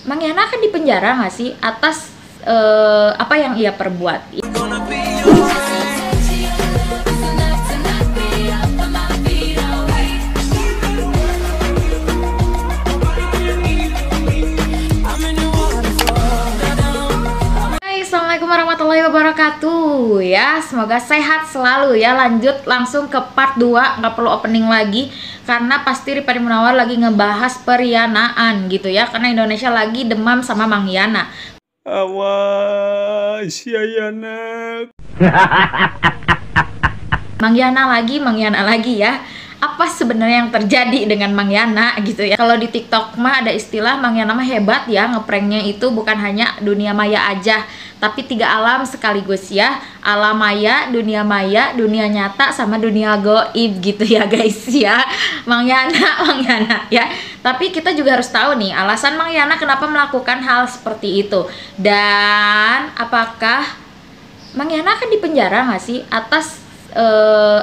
Mang Yana akan dipenjara nggak sih atas apa yang ia perbuat? Assalamualaikum warahmatullahi wabarakatuh ya, semoga sehat selalu ya. Lanjut langsung ke part 2, nggak perlu opening lagi karena pasti Rifani Munawar lagi ngebahas perianaan gitu ya, karena Indonesia lagi demam sama Mang Yana. Awas ya Yana. Mang Yana lagi ya. Apa sebenarnya yang terjadi dengan Mang Yana gitu ya? Kalau di TikTok mah ada istilah Mang Yana mah hebat ya, ngepranknya itu bukan hanya dunia maya aja, tapi 3 alam sekaligus ya. Alam maya, dunia nyata, sama dunia goib gitu ya guys ya. Mang Yana ya. Tapi kita juga harus tahu nih alasan Mang Yana kenapa melakukan hal seperti itu. Dan apakah Mang Yana akan dipenjara nggak sih atas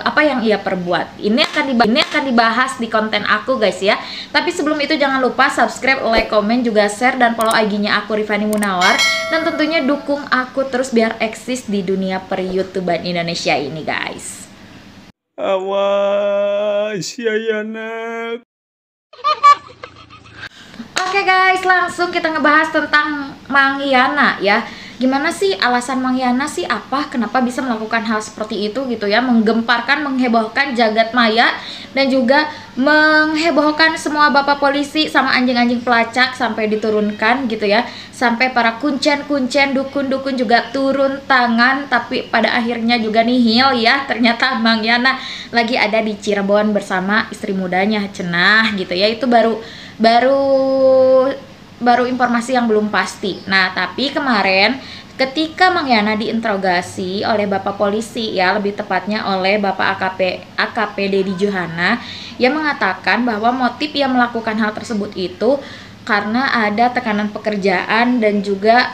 apa yang ia perbuat? Ini akan dibahas di konten aku guys ya. Tapi sebelum itu jangan lupa subscribe, like, komen, juga share dan follow IG-nya aku Rifani Munawar, dan tentunya dukung aku terus biar eksis di dunia per-YouTuber Indonesia ini guys. Awas ya Yana. Oke guys, langsung kita ngebahas tentang Mang Yana ya. Gimana sih alasan Mang Yana sih, apa kenapa bisa melakukan hal seperti itu gitu ya, menggemparkan, menghebohkan jagat maya, dan juga menghebohkan semua bapak polisi sama anjing-anjing pelacak sampai diturunkan gitu ya, sampai para kuncen-kuncen, dukun-dukun juga turun tangan, tapi pada akhirnya juga nihil ya. Ternyata Mang Yana lagi ada di Cirebon bersama istri mudanya cenah gitu ya. Itu baru informasi yang belum pasti. Nah, tapi kemarin ketika Mang Yana diinterogasi oleh Bapak Polisi ya, lebih tepatnya oleh Bapak AKP Dedi Johana, yang mengatakan bahwa motif yang melakukan hal tersebut itu karena ada tekanan pekerjaan dan juga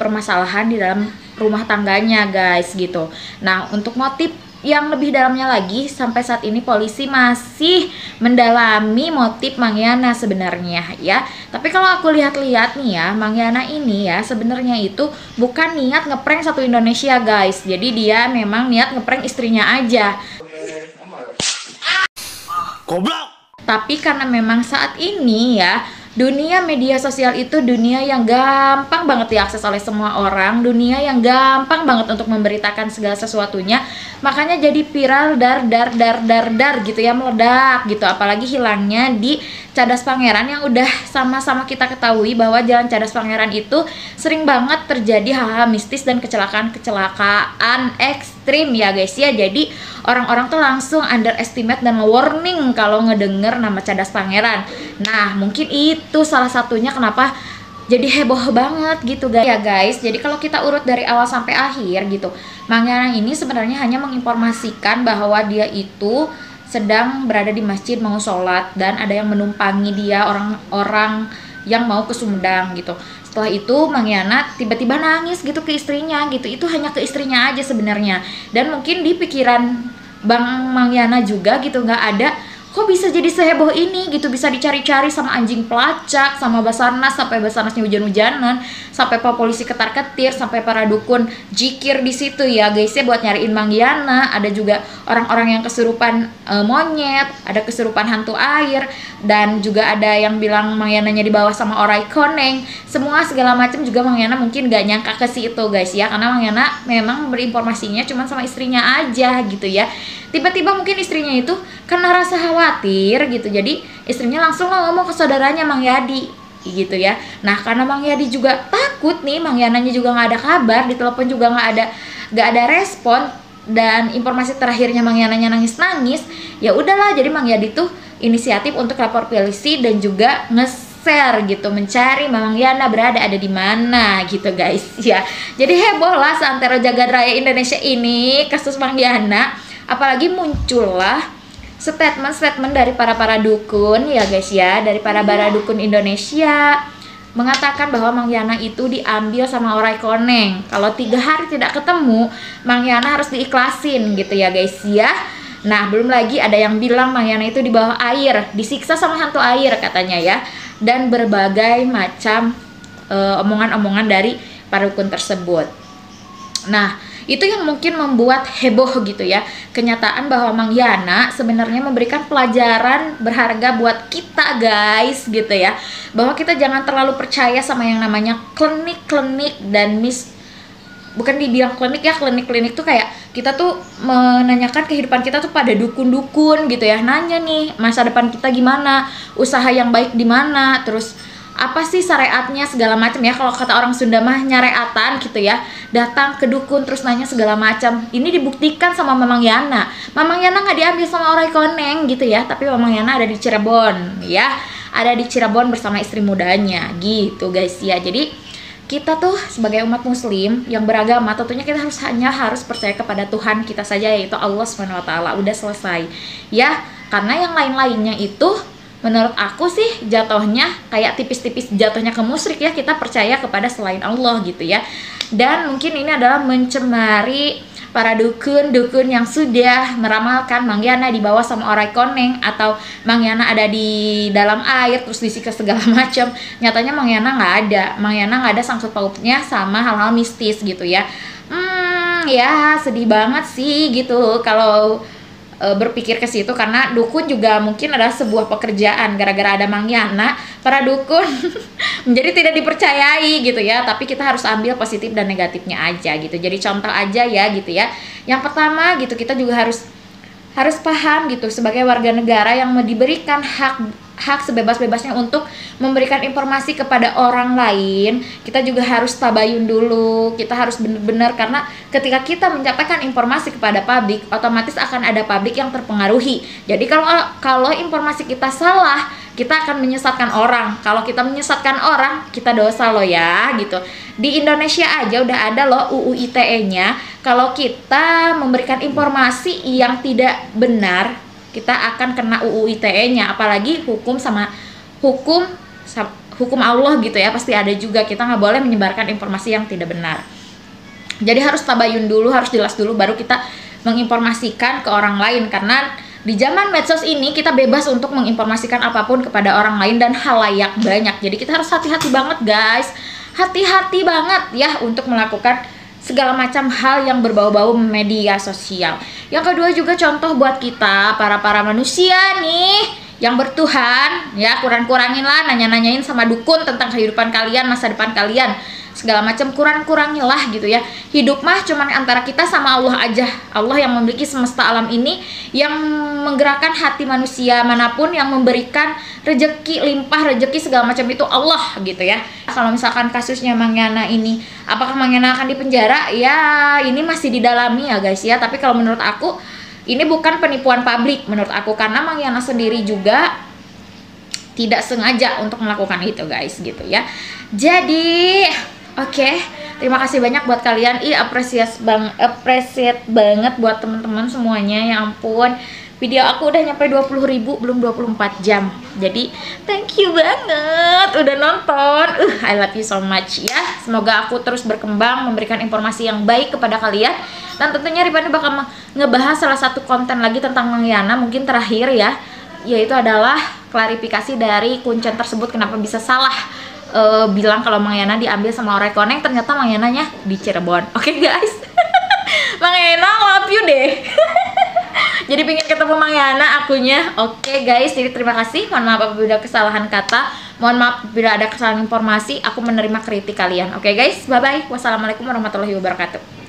permasalahan di dalam rumah tangganya guys gitu. Nah, untuk motif yang lebih dalamnya lagi, sampai saat ini polisi masih mendalami motif Mang Yana sebenarnya ya. Tapi kalau aku lihat-lihat nih ya, Mang Yana ini ya sebenarnya itu bukan niat ngeprank satu Indonesia guys. Jadi dia memang niat ngeprank istrinya aja. Goblok. Tapi karena memang saat ini ya, dunia media sosial itu dunia yang gampang banget diakses oleh semua orang, dunia yang gampang banget untuk memberitakan segala sesuatunya, makanya jadi viral dar gitu ya, meledak gitu. Apalagi hilangnya di Cadas Pangeran yang udah sama-sama kita ketahui bahwa jalan Cadas Pangeran itu sering banget terjadi hal-hal mistis dan kecelakaan ekstrim ya guys ya. Jadi orang-orang tuh langsung underestimate dan warning kalau ngedenger nama Cadas Pangeran. Nah, mungkin itu salah satunya kenapa jadi heboh banget gitu guys ya guys. Jadi kalau kita urut dari awal sampai akhir gitu, Mang Yana ini sebenarnya hanya menginformasikan bahwa dia itu sedang berada di masjid mau sholat, dan ada yang menumpangi dia, orang-orang yang mau ke Sumedang gitu. Setelah itu Mang Yana tiba-tiba nangis gitu ke istrinya gitu. Itu hanya ke istrinya aja sebenarnya. Dan mungkin di pikiran Mang Yana juga gitu, nggak ada kok bisa jadi seheboh ini gitu, bisa dicari-cari sama anjing pelacak, sama Basarnas, sampai Basarnasnya hujan-hujanan, sampai Pak Polisi ketar-ketir, sampai para dukun jikir di situ ya guys ya buat nyariin Mang Yana. Ada juga orang-orang yang kesurupan monyet, ada kesurupan hantu air, dan juga ada yang bilang Mang Yananya dibawa sama Oray Koneng. Semua segala macam juga Mang Yana mungkin gak nyangka ke situ guys ya, karena Mang Yana memang berinformasinya cuma sama istrinya aja gitu ya. Tiba-tiba mungkin istrinya itu karena rasa khawatir gitu, jadi istrinya langsung ngomong ke saudaranya Mang Yadi gitu ya. Nah, karena Mang Yadi juga takut nih, Mang Yananya juga nggak ada kabar, ditelepon juga nggak ada respon, dan informasi terakhirnya Mang Yananya nangis-nangis. Ya udahlah, jadi Mang Yadi tuh inisiatif untuk lapor polisi dan juga share gitu, mencari Mang Yana berada ada di mana gitu guys ya. Jadi heboh lah seantero jagat raya Indonesia ini kasus Mang Yana. Apalagi muncullah statement dari para dukun ya guys ya, dari para dukun Indonesia, mengatakan bahwa Mang Yana itu diambil sama Oray Koneng. Kalau 3 hari tidak ketemu, Mang Yana harus diikhlasin gitu ya guys ya. Nah, belum lagi ada yang bilang Mang Yana itu di bawah air, disiksa sama hantu air katanya ya. dan berbagai macam omongan-omongan dari para dukun tersebut. Nah, itu yang mungkin membuat heboh gitu ya. Kenyataan bahwa Mang Yana sebenarnya memberikan pelajaran berharga buat kita guys gitu ya. Bahwa kita jangan terlalu percaya sama yang namanya klinik-klinik dan bukan dibilang klinik ya, klinik-klinik tuh kayak kita tuh menanyakan kehidupan kita tuh pada dukun-dukun gitu ya. Nanya nih masa depan kita gimana, usaha yang baik di mana, terus apa sih syariatnya segala macam ya. Kalau kata orang Sunda mah nyareatan gitu ya, datang ke dukun terus nanya segala macam. Ini dibuktikan sama Mamang Yana. Mamang Yana nggak diambil sama orang Koneng gitu ya, tapi Mamang Yana ada di Cirebon ya, ada di Cirebon bersama istri mudanya gitu guys ya. Jadi kita tuh sebagai umat muslim yang beragama tentunya kita harus percaya kepada Tuhan kita saja, yaitu Allah SWT. Udah selesai ya, karena yang lain-lainnya itu menurut aku sih jatuhnya kayak tipis-tipis jatuhnya ke musyrik ya, kita percaya kepada selain Allah gitu ya. Dan mungkin ini adalah mencemari para dukun-dukun yang sudah meramalkan Mang Yana dibawa sama orang Koneng, atau Mang Yana ada di dalam air terus disikat segala macam. Nyatanya Mang Yana nggak ada sangkut pautnya sama hal-hal mistis gitu ya. Ya sedih banget sih gitu kalau berpikir ke situ, karena dukun juga mungkin adalah sebuah pekerjaan. Gara-gara ada Mang Yana, para dukun menjadi tidak dipercayai gitu ya. Tapi kita harus ambil positif dan negatifnya aja gitu. Jadi contoh aja ya gitu ya. Yang pertama gitu, kita juga harus paham gitu sebagai warga negara yang diberikan hak sebebas-bebasnya untuk memberikan informasi kepada orang lain. Kita juga harus tabayun dulu, kita harus benar-benar, karena ketika kita menyampaikan informasi kepada publik, otomatis akan ada publik yang terpengaruhi. Jadi kalau informasi kita salah, kita akan menyesatkan orang. Kalau kita menyesatkan orang, kita dosa loh ya gitu. Di Indonesia aja udah ada loh UU ITE-nya. Kalau kita memberikan informasi yang tidak benar, kita akan kena UU ITE-nya. Apalagi hukum Allah gitu ya, pasti ada juga. Kita nggak boleh menyebarkan informasi yang tidak benar. Jadi harus tabayun dulu, harus jelas dulu, baru kita menginformasikan ke orang lain. Karena di zaman medsos ini kita bebas untuk menginformasikan apapun kepada orang lain dan halayak banyak. Jadi kita harus hati-hati banget guys, hati-hati banget ya untuk melakukan segala macam hal yang berbau-bau media sosial. Yang kedua juga contoh buat kita para manusia nih yang bertuhan ya, kurang-kurangin lah nanya-nanyain sama dukun tentang kehidupan kalian, masa depan kalian, segala macam kurang-kurangin lah gitu ya. Hidup mah cuman antara kita sama Allah aja. Allah yang memiliki semesta alam ini, yang menggerakkan hati manusia manapun, yang memberikan rezeki, limpah rezeki segala macam itu Allah gitu ya. Kalau misalkan kasusnya Mang Yana ini, apakah Mang Yana akan dipenjara? Ya ini masih didalami ya guys ya. Tapi kalau menurut aku ini bukan penipuan publik menurut aku, karena Mang Yana sendiri juga tidak sengaja untuk melakukan itu guys gitu ya. Jadi oke, terima kasih banyak buat kalian. Appreciate banget buat teman-teman semuanya. Ya ampun, video aku udah nyampe 20.000 belum 24 jam. Jadi thank you banget udah nonton. I love you so much ya. Semoga aku terus berkembang, memberikan informasi yang baik kepada kalian. Dan tentunya Ribani bakal ngebahas salah satu konten lagi tentang Mang Yana, mungkin terakhir ya, yaitu adalah klarifikasi dari kuncen tersebut, kenapa bisa salah bilang kalau Mang Yana diambil sama orang Koneng, ternyata Mang Yananya di Cirebon. Oke guys, Mang Yana love you deh. Jadi pengen ketemu Mang Yana akunya. Oke guys, jadi terima kasih. Mohon maaf apabila ada kesalahan kata, mohon maaf bila ada kesalahan informasi. Aku menerima kritik kalian. Oke guys, bye bye. Wassalamualaikum warahmatullahi wabarakatuh.